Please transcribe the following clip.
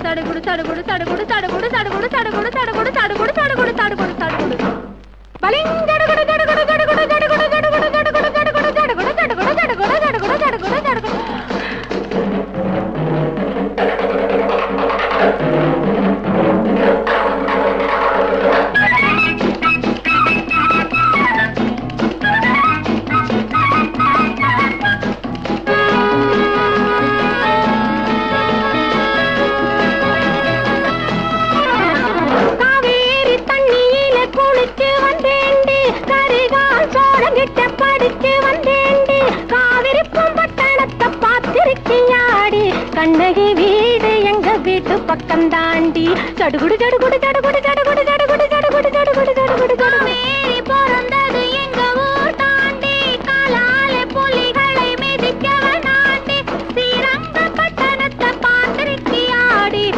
தடுகுடு தடுகுடு தடுகுடு தடுகுடு தடுகுடு தடுகுடு தடுகுடு தடுகுடு தடுகுடு தடுகுடு தடுகுடு பலிங் தடுகுடு தடுகுடு தடுகுடு தடுகுடு தடுகுடு தடுகுடு தடுகுடு தடுகுடு தடுகுடு தடுகுடு தடுகுடு தடுகுடு தடுகுடு கண்ணகி வீடு எங்க வீட்டு பக்கம் தாண்டி சடுகுடு சடுகுடு சடுகுடு